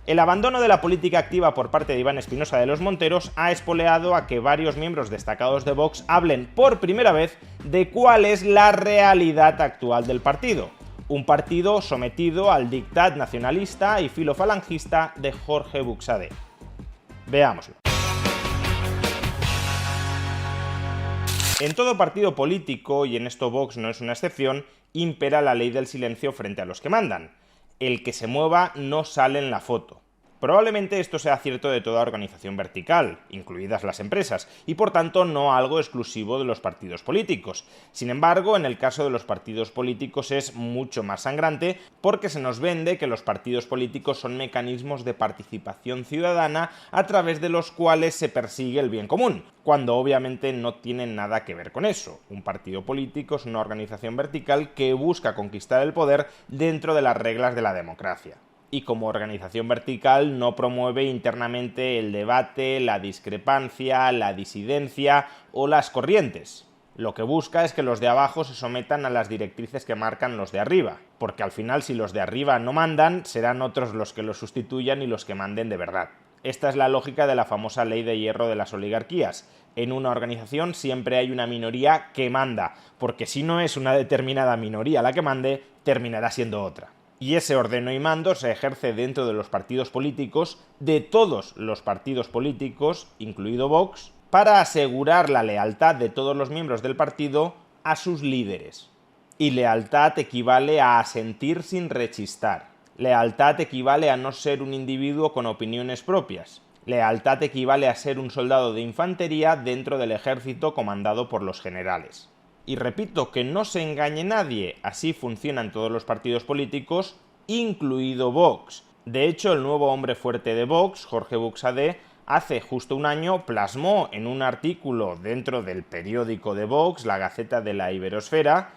El abandono de la política activa por parte de Iván Espinosa de los Monteros ha espoleado a que varios miembros destacados de Vox hablen por primera vez de cuál es la realidad actual del partido. Un partido sometido al dictat nacionalista y filofalangista de Jorge Buxadé. Veámoslo. En todo partido político, y en esto Vox no es una excepción, impera la ley del silencio frente a los que mandan. El que se mueva no sale en la foto. Probablemente esto sea cierto de toda organización vertical, incluidas las empresas, y por tanto no algo exclusivo de los partidos políticos. Sin embargo, en el caso de los partidos políticos es mucho más sangrante porque se nos vende que los partidos políticos son mecanismos de participación ciudadana a través de los cuales se persigue el bien común, cuando obviamente no tienen nada que ver con eso. Un partido político es una organización vertical que busca conquistar el poder dentro de las reglas de la democracia. Y como organización vertical no promueve internamente el debate, la discrepancia, la disidencia o las corrientes. Lo que busca es que los de abajo se sometan a las directrices que marcan los de arriba, porque al final si los de arriba no mandan, serán otros los que los sustituyan y los que manden de verdad. Esta es la lógica de la famosa ley de hierro de las oligarquías. En una organización siempre hay una minoría que manda, porque si no es una determinada minoría la que mande, terminará siendo otra. Y ese ordeno y mando se ejerce dentro de los partidos políticos, de todos los partidos políticos, incluido Vox, para asegurar la lealtad de todos los miembros del partido a sus líderes. Y lealtad equivale a asentir sin rechistar. Lealtad equivale a no ser un individuo con opiniones propias. Lealtad equivale a ser un soldado de infantería dentro del ejército comandado por los generales. Y repito, que no se engañe nadie, así funcionan todos los partidos políticos, incluido Vox. De hecho, el nuevo hombre fuerte de Vox, Jorge Buxadé, hace justo un año plasmó en un artículo dentro del periódico de Vox, la Gaceta de la Iberosfera,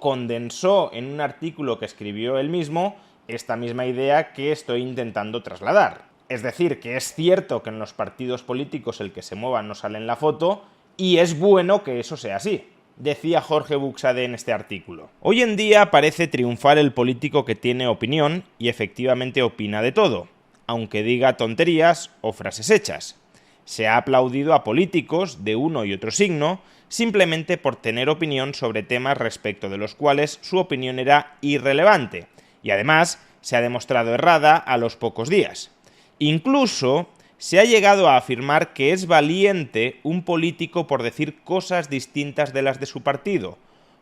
condensó en un artículo que escribió él mismo esta misma idea que estoy intentando trasladar. Es decir, que es cierto que en los partidos políticos el que se mueva no sale en la foto, y es bueno que eso sea así. Decía Jorge Buxadé en este artículo. Hoy en día parece triunfar el político que tiene opinión y efectivamente opina de todo, aunque diga tonterías o frases hechas. Se ha aplaudido a políticos de uno y otro signo simplemente por tener opinión sobre temas respecto de los cuales su opinión era irrelevante, y además se ha demostrado errada a los pocos días. Incluso se ha llegado a afirmar que es valiente un político por decir cosas distintas de las de su partido,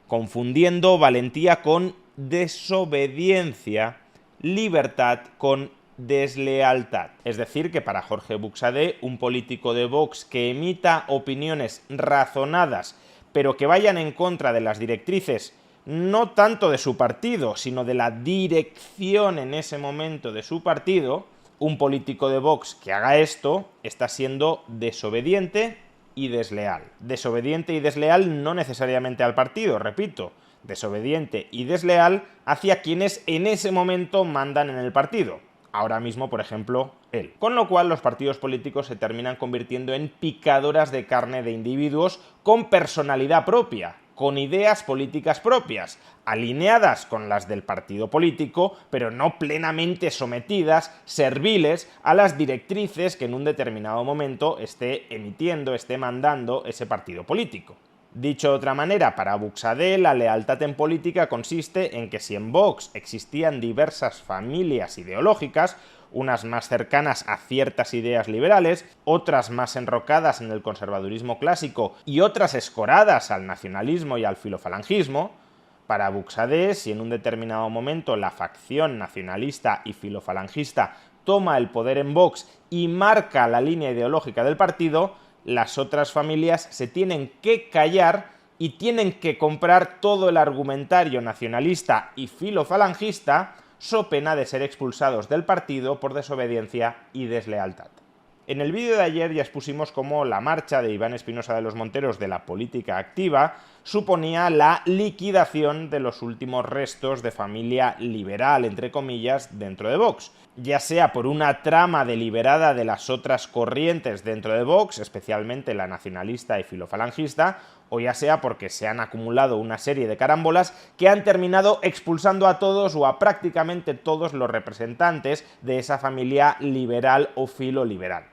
confundiendo valentía con desobediencia, libertad con deslealtad. Es decir, que para Jorge Buxadé, un político de Vox que emita opiniones razonadas, pero que vayan en contra de las directrices no tanto de su partido, sino de la dirección en ese momento de su partido, un político de Vox que haga esto está siendo desobediente y desleal. Desobediente y desleal no necesariamente al partido, repito, desobediente y desleal hacia quienes en ese momento mandan en el partido. Ahora mismo, por ejemplo, él. Con lo cual, los partidos políticos se terminan convirtiendo en picadoras de carne de individuos con personalidad propia, con ideas políticas propias, alineadas con las del partido político, pero no plenamente sometidas, serviles, a las directrices que en un determinado momento esté emitiendo, esté mandando ese partido político. Dicho de otra manera, para Buxadé, la lealtad en política consiste en que si en Vox existían diversas familias ideológicas, unas más cercanas a ciertas ideas liberales, otras más enrocadas en el conservadurismo clásico y otras escoradas al nacionalismo y al filofalangismo, para Buxadé, si en un determinado momento la facción nacionalista y filofalangista toma el poder en Vox y marca la línea ideológica del partido, las otras familias se tienen que callar y tienen que comprar todo el argumentario nacionalista y filofalangista, so pena de ser expulsados del partido por desobediencia y deslealtad. En el vídeo de ayer ya expusimos cómo la marcha de Iván Espinosa de los Monteros de la política activa suponía la liquidación de los últimos restos de familia liberal, entre comillas, dentro de Vox, ya sea por una trama deliberada de las otras corrientes dentro de Vox, especialmente la nacionalista y filofalangista, o ya sea porque se han acumulado una serie de carambolas que han terminado expulsando a todos o a prácticamente todos los representantes de esa familia liberal o filoliberal.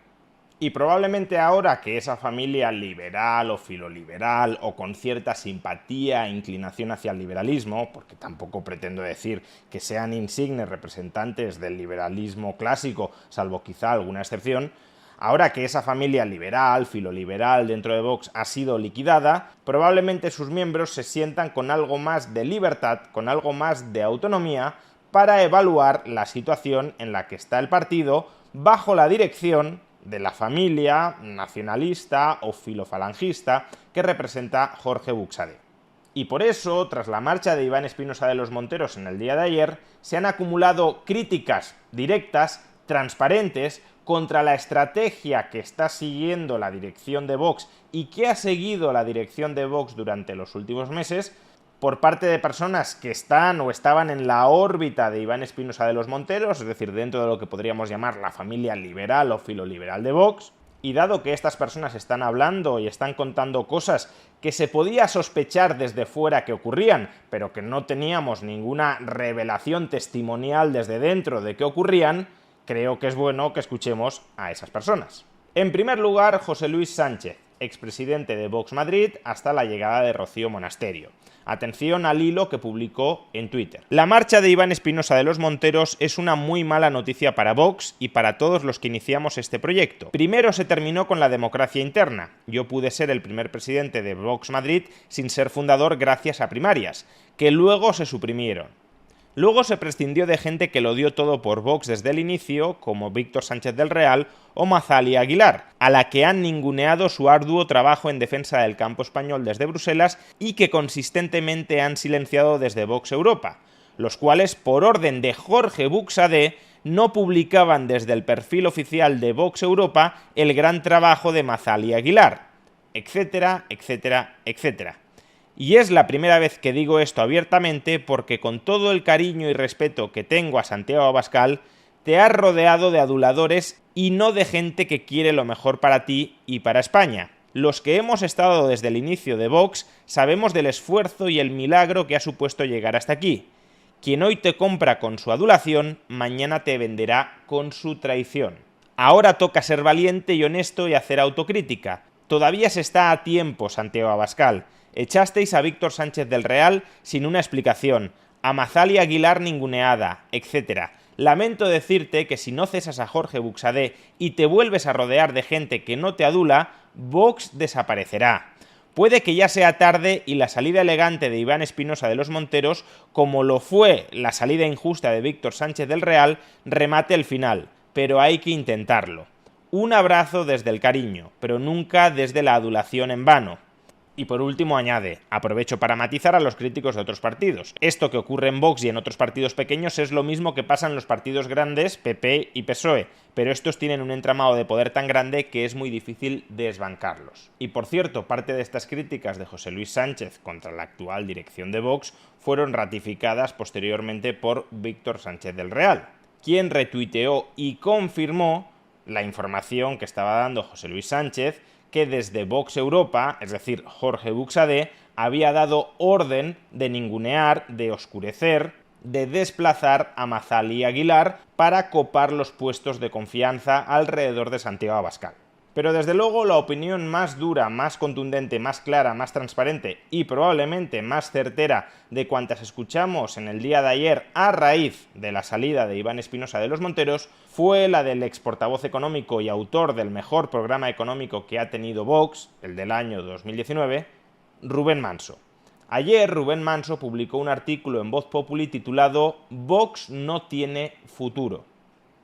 Y probablemente ahora que esa familia liberal o filoliberal o con cierta simpatía e inclinación hacia el liberalismo, porque tampoco pretendo decir que sean insignes representantes del liberalismo clásico, salvo quizá alguna excepción, ahora que esa familia liberal, filoliberal dentro de Vox ha sido liquidada, probablemente sus miembros se sientan con algo más de libertad, con algo más de autonomía para evaluar la situación en la que está el partido bajo la dirección de la familia nacionalista o filofalangista que representa Jorge Buxadé. Y por eso, tras la marcha de Iván Espinosa de los Monteros en el día de ayer, se han acumulado críticas directas, transparentes, contra la estrategia que está siguiendo la dirección de Vox y que ha seguido la dirección de Vox durante los últimos meses, por parte de personas que están o estaban en la órbita de Iván Espinosa de los Monteros, es decir, dentro de lo que podríamos llamar la familia liberal o filoliberal de Vox, y dado que estas personas están hablando y están contando cosas que se podía sospechar desde fuera que ocurrían, pero que no teníamos ninguna revelación testimonial desde dentro de que ocurrían, creo que es bueno que escuchemos a esas personas. En primer lugar, José Luis Sánchez, expresidente de Vox Madrid hasta la llegada de Rocío Monasterio. Atención al hilo que publicó en Twitter. La marcha de Iván Espinosa de los Monteros es una muy mala noticia para Vox y para todos los que iniciamos este proyecto. Primero se terminó con la democracia interna. Yo pude ser el primer presidente de Vox Madrid sin ser fundador gracias a primarias, que luego se suprimieron. Luego se prescindió de gente que lo dio todo por Vox desde el inicio, como Víctor Sánchez del Real o Mazalia Aguilar, a la que han ninguneado su arduo trabajo en defensa del campo español desde Bruselas y que consistentemente han silenciado desde Vox Europa, los cuales, por orden de Jorge Buxadé, no publicaban desde el perfil oficial de Vox Europa el gran trabajo de Mazalia Aguilar, etcétera, etcétera, etcétera. Y es la primera vez que digo esto abiertamente porque con todo el cariño y respeto que tengo a Santiago Abascal, te has rodeado de aduladores y no de gente que quiere lo mejor para ti y para España. Los que hemos estado desde el inicio de Vox sabemos del esfuerzo y el milagro que ha supuesto llegar hasta aquí. Quien hoy te compra con su adulación, mañana te venderá con su traición. Ahora toca ser valiente y honesto y hacer autocrítica. Todavía se está a tiempo, Santiago Abascal. Echasteis a Víctor Sánchez del Real sin una explicación, a Mazalia Aguilar ninguneada, etc. Lamento decirte que si no cesas a Jorge Buxadé y te vuelves a rodear de gente que no te adula, Vox desaparecerá. Puede que ya sea tarde y la salida elegante de Iván Espinosa de los Monteros, como lo fue la salida injusta de Víctor Sánchez del Real, remate el final, pero hay que intentarlo. Un abrazo desde el cariño, pero nunca desde la adulación en vano. Y por último añade, aprovecho para matizar a los críticos de otros partidos. Esto que ocurre en Vox y en otros partidos pequeños es lo mismo que pasa en los partidos grandes, PP y PSOE, pero estos tienen un entramado de poder tan grande que es muy difícil desbancarlos. Y por cierto, parte de estas críticas de José Luis Sánchez contra la actual dirección de Vox fueron ratificadas posteriormente por Víctor Sánchez del Real, quien retuiteó y confirmó la información que estaba dando José Luis Sánchez, que desde Vox Europa, es decir, Jorge Buxadé, había dado orden de ningunear, de oscurecer, de desplazar a Mazalia Aguilar para copar los puestos de confianza alrededor de Santiago Abascal. Pero desde luego la opinión más dura, más contundente, más clara, más transparente y probablemente más certera de cuantas escuchamos en el día de ayer a raíz de la salida de Iván Espinosa de los Monteros fue la del ex portavoz económico y autor del mejor programa económico que ha tenido Vox, el del año 2019, Rubén Manso. Ayer Rubén Manso publicó un artículo en Voz Populi titulado «Vox no tiene futuro».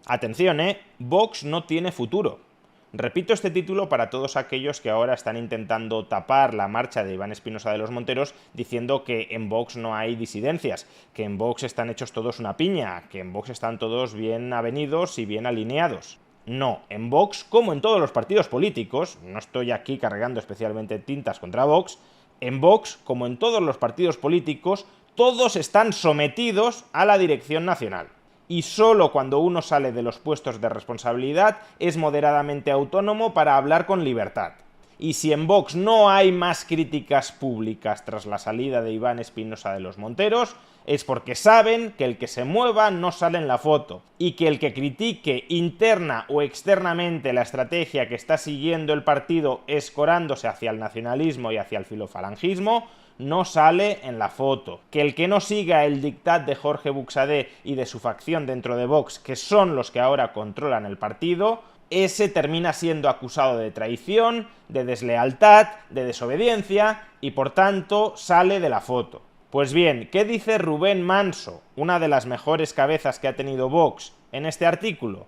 Atención, Vox no tiene futuro. Repito este título para todos aquellos que ahora están intentando tapar la marcha de Iván Espinosa de los Monteros diciendo que en Vox no hay disidencias, que en Vox están hechos todos una piña, que en Vox están todos bien avenidos y bien alineados. No, en Vox, como en todos los partidos políticos, no estoy aquí cargando especialmente tintas contra Vox, en Vox, como en todos los partidos políticos, todos están sometidos a la dirección nacional. Y solo cuando uno sale de los puestos de responsabilidad es moderadamente autónomo para hablar con libertad. Y si en Vox no hay más críticas públicas tras la salida de Iván Espinosa de los Monteros, es porque saben que el que se mueva no sale en la foto, y que el que critique interna o externamente la estrategia que está siguiendo el partido escorándose hacia el nacionalismo y hacia el filofalangismo, no sale en la foto. Que el que no siga el dictat de Jorge Buxadé y de su facción dentro de Vox, que son los que ahora controlan el partido, ese termina siendo acusado de traición, de deslealtad, de desobediencia y por tanto sale de la foto. Pues bien, ¿qué dice Rubén Manso, una de las mejores cabezas que ha tenido Vox, en este artículo?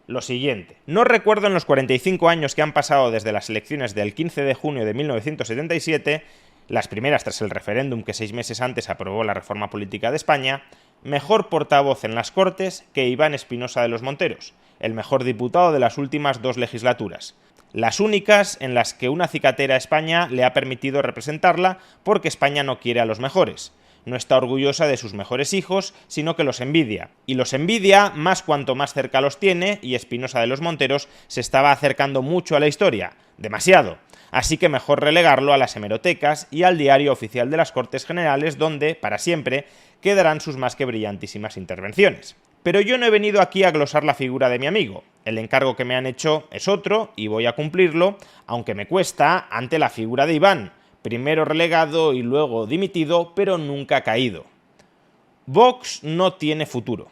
Lo siguiente: no recuerdo en los 45 años que han pasado desde las elecciones del 15 de junio de 1977, las primeras tras el referéndum que 6 meses antes aprobó la reforma política de España, mejor portavoz en las Cortes que Iván Espinosa de los Monteros, el mejor diputado de las últimas 2 legislaturas. Las únicas en las que una cicatera a España le ha permitido representarla porque España no quiere a los mejores. No está orgullosa de sus mejores hijos, sino que los envidia. Y los envidia más cuanto más cerca los tiene, y Espinosa de los Monteros se estaba acercando mucho a la historia. Demasiado. Así que mejor relegarlo a las hemerotecas y al diario oficial de las Cortes Generales, donde, para siempre, quedarán sus más que brillantísimas intervenciones. Pero yo no he venido aquí a glosar la figura de mi amigo. El encargo que me han hecho es otro y voy a cumplirlo, aunque me cuesta ante la figura de Iván, primero relegado y luego dimitido, pero nunca caído. Vox no tiene futuro.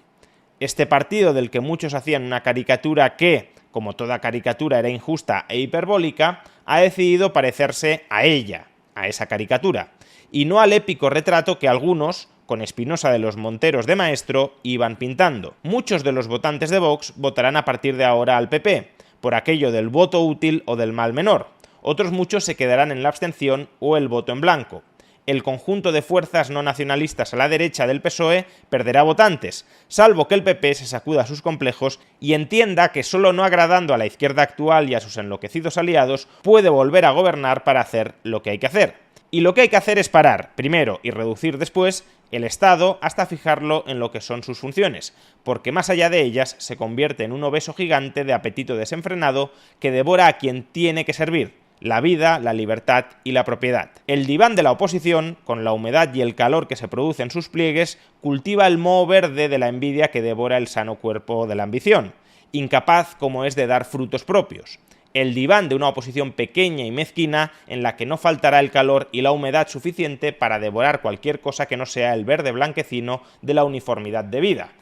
Este partido del que muchos hacían una caricatura que, como toda caricatura era injusta e hiperbólica, ha decidido parecerse a ella, a esa caricatura, y no al épico retrato que algunos, con Espinosa de los Monteros de maestro, iban pintando. Muchos de los votantes de Vox votarán a partir de ahora al PP, por aquello del voto útil o del mal menor. Otros muchos se quedarán en la abstención o el voto en blanco. El conjunto de fuerzas no nacionalistas a la derecha del PSOE perderá votantes, salvo que el PP se sacuda sus complejos y entienda que solo no agradando a la izquierda actual y a sus enloquecidos aliados puede volver a gobernar para hacer lo que hay que hacer. Y lo que hay que hacer es parar, primero, y reducir después, el Estado hasta fijarlo en lo que son sus funciones, porque más allá de ellas se convierte en un obeso gigante de apetito desenfrenado que devora a quien tiene que servir: la vida, la libertad y la propiedad. El diván de la oposición, con la humedad y el calor que se produce en sus pliegues, cultiva el moho verde de la envidia que devora el sano cuerpo de la ambición, incapaz como es de dar frutos propios. El diván de una oposición pequeña y mezquina en la que no faltará el calor y la humedad suficiente para devorar cualquier cosa que no sea el verde blanquecino de la uniformidad de vida.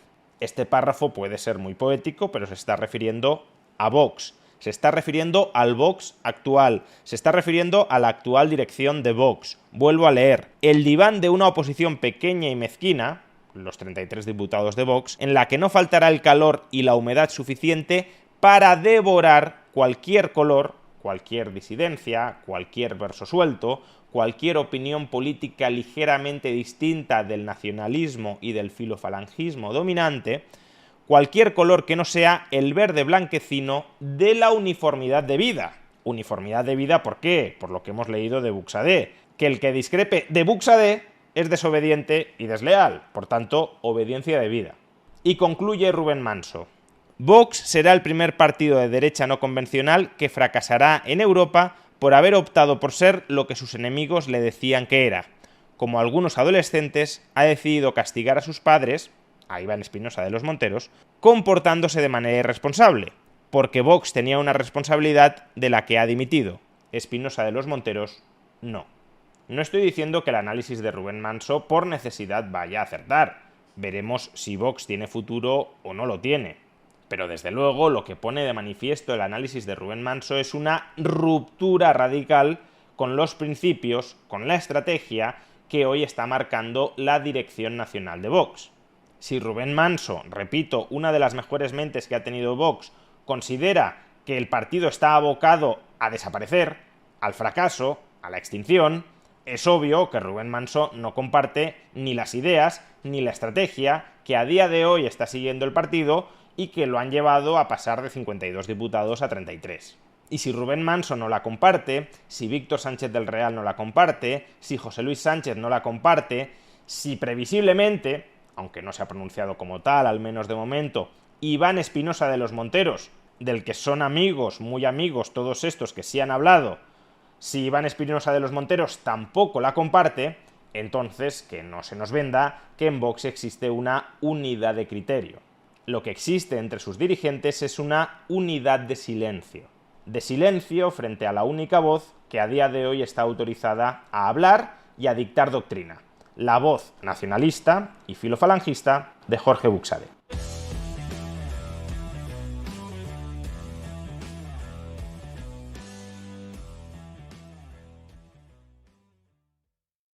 Este párrafo puede ser muy poético, pero se está refiriendo a Vox. Se está refiriendo al Vox actual, se está refiriendo a la actual dirección de Vox. Vuelvo a leer: el diván de una oposición pequeña y mezquina, los 33 diputados de Vox, en la que no faltará el calor y la humedad suficiente para devorar cualquier color, cualquier disidencia, cualquier verso suelto, cualquier opinión política ligeramente distinta del nacionalismo y del filofalangismo dominante, cualquier color que no sea el verde blanquecino de la uniformidad de vida. Uniformidad de vida, ¿por qué? Por lo que hemos leído de Buxadé. Que el que discrepe de Buxadé es desobediente y desleal, por tanto, obediencia de vida. Y concluye Rubén Manso: Vox será el primer partido de derecha no convencional que fracasará en Europa por haber optado por ser lo que sus enemigos le decían que era. Como algunos adolescentes, ha decidido castigar a sus padres, a Iván Espinosa de los Monteros, comportándose de manera irresponsable, porque Vox tenía una responsabilidad de la que ha dimitido. Espinosa de los Monteros, no. No estoy diciendo que el análisis de Rubén Manso por necesidad vaya a acertar. Veremos si Vox tiene futuro o no lo tiene. Pero desde luego lo que pone de manifiesto el análisis de Rubén Manso es una ruptura radical con los principios, con la estrategia que hoy está marcando la dirección nacional de Vox. Si Rubén Manso, repito, una de las mejores mentes que ha tenido Vox, considera que el partido está abocado a desaparecer, al fracaso, a la extinción, es obvio que Rubén Manso no comparte ni las ideas ni la estrategia que a día de hoy está siguiendo el partido y que lo han llevado a pasar de 52 diputados a 33. Y si Rubén Manso no la comparte, si Víctor Sánchez del Real no la comparte, si José Luis Sánchez no la comparte, si previsiblemente, aunque no se ha pronunciado como tal, al menos de momento, Iván Espinosa de los Monteros, del que son amigos, muy amigos todos estos que sí han hablado, Si Iván Espinosa de los Monteros tampoco la comparte, entonces que no se nos venda que en Vox existe una unidad de criterio. Lo que existe entre sus dirigentes es una unidad de silencio frente a la única voz que a día de hoy está autorizada a hablar y a dictar doctrina, la voz nacionalista y filofalangista de Jorge Buxade.